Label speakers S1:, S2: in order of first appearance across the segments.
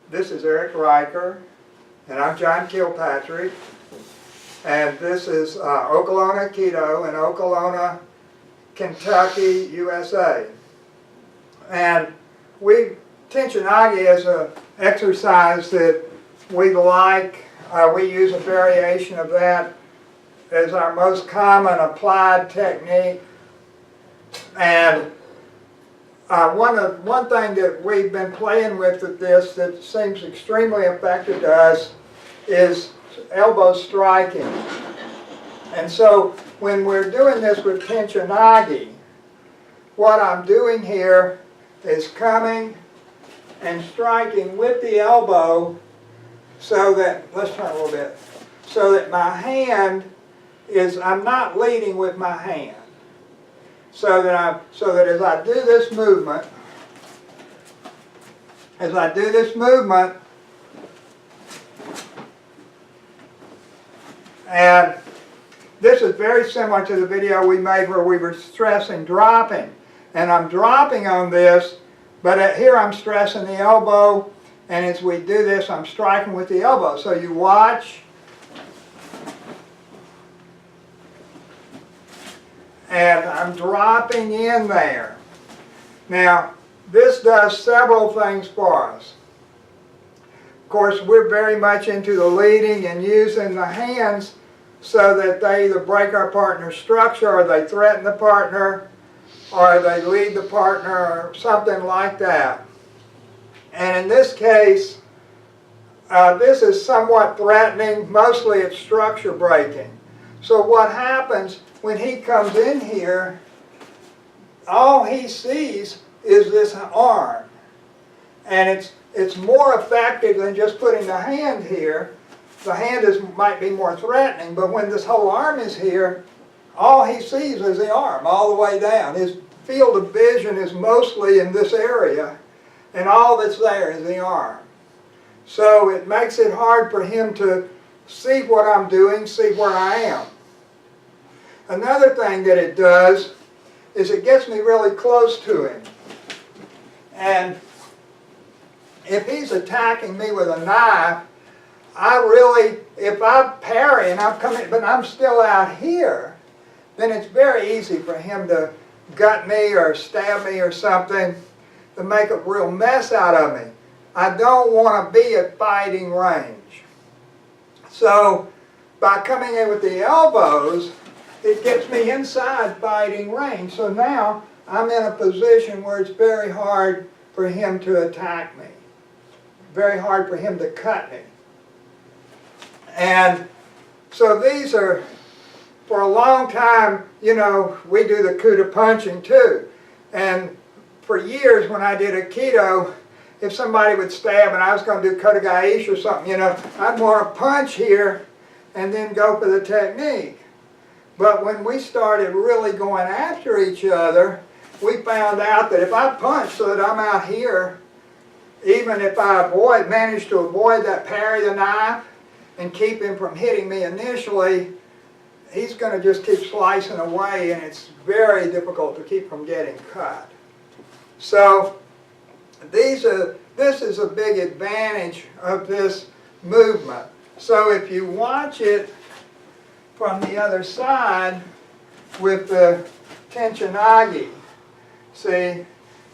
S1: This is Eric Riker, and I'm John Kilpatrick, and this is Okolona Aikido in Okolona, Kentucky, USA. And Tenchi Nage is an exercise that we like. We use a variation of that as our most common applied technique. And one thing that we've been playing with this that seems extremely effective to us is elbow striking. And so when we're doing this with Tenchi Nage, what I'm doing here is coming and striking with the elbow so that, let's turn a little bit, so that my hand is, I'm not leading with my hand. So that as I do this movement, and this is very similar to the video we made where we were stressing dropping. And I'm dropping on this, but here I'm stressing the elbow, and as we do this, I'm striking with the elbow. So you watch, and I'm dropping in there. Now, this does several things for us. Of course, we're very much into the leading and using the hands so that they either break our partner's structure, or they threaten the partner, or they lead the partner, or something like that. And in this case, this is somewhat threatening. Mostly it's structure breaking. So what happens when he comes in here, all he sees is this arm. And it's more effective than just putting the hand here. The hand might be more threatening, but when this whole arm is here, all he sees is the arm all the way down. His field of vision is mostly in this area, and all that's there is the arm. So it makes it hard for him to see what I'm doing, see where I am. Another thing that it does is it gets me really close to him. And if he's attacking me with a knife, if I parry and I'm coming, but I'm still out here, then it's very easy for him to gut me or stab me or something to make a real mess out of me. I don't want to be at fighting range. So by coming in with the elbows, it gets me inside fighting range. So now I'm in a position where it's very hard for him to attack me. Very hard for him to cut me. And so these are, for a long time, you know, we do the kuda punching too. And for years when I did Aikido, if somebody would stab and I was going to do kotegaishi or something, you know, I'd want to punch here and then go for the technique. But when we started really going after each other, we found out that if I punch so that I'm out here, even if I manage to avoid that parry the knife and keep him from hitting me initially, he's going to just keep slicing away, and it's very difficult to keep from getting cut. So this is a big advantage of this movement. So if you watch it from the other side with the Tenchi Nage, see,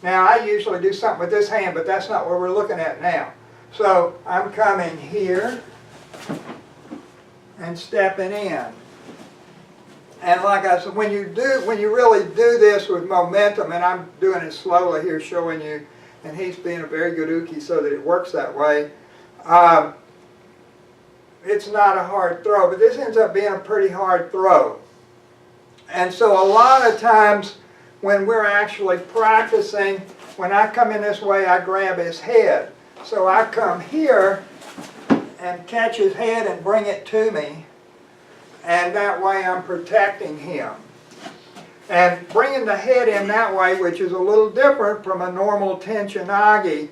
S1: now I usually do something with this hand, but that's not what we're looking at now. So I'm coming here and stepping in. And like I said, when you really do this with momentum, and I'm doing it slowly here showing you, and he's being a very good uke so that it works that way, it's not a hard throw, but this ends up being a pretty hard throw. And so a lot of times when we're actually practicing, when I come in this way, I grab his head. So I come here and catch his head and bring it to me, and that way I'm protecting him. And bringing the head in that way, which is a little different from a normal Tenchi Nage,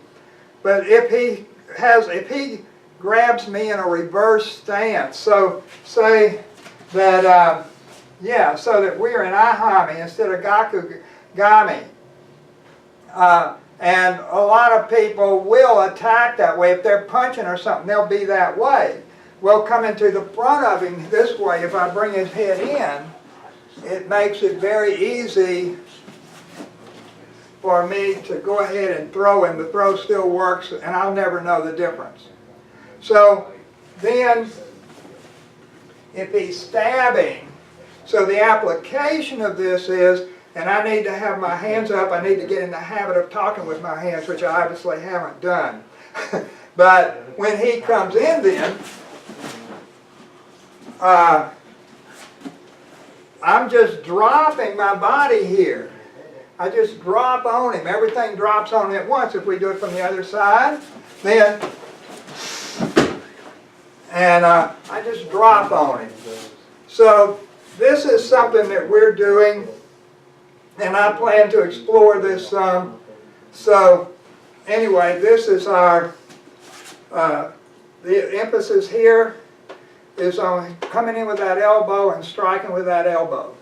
S1: but if he grabs me in a reverse stance, so say that, so that we're in ahami instead of gakugami, And a lot of people will attack that way. If they're punching or something, they'll be that way. Well, coming to the front of him this way, if I bring his head in, it makes it very easy for me to go ahead and throw him. The throw still works, and I'll never know the difference. So then, if he's stabbing, so the application of this is, and I need to have my hands up, I need to get in the habit of talking with my hands, which I obviously haven't done. But when he comes in then, I'm just dropping my body here. I just drop on him. Everything drops on him at once. If we do it from the other side, then, and I just drop on him. So this is something that we're doing, and I plan to explore this some. So anyway, this is our, the emphasis here is on coming in with that elbow and striking with that elbow.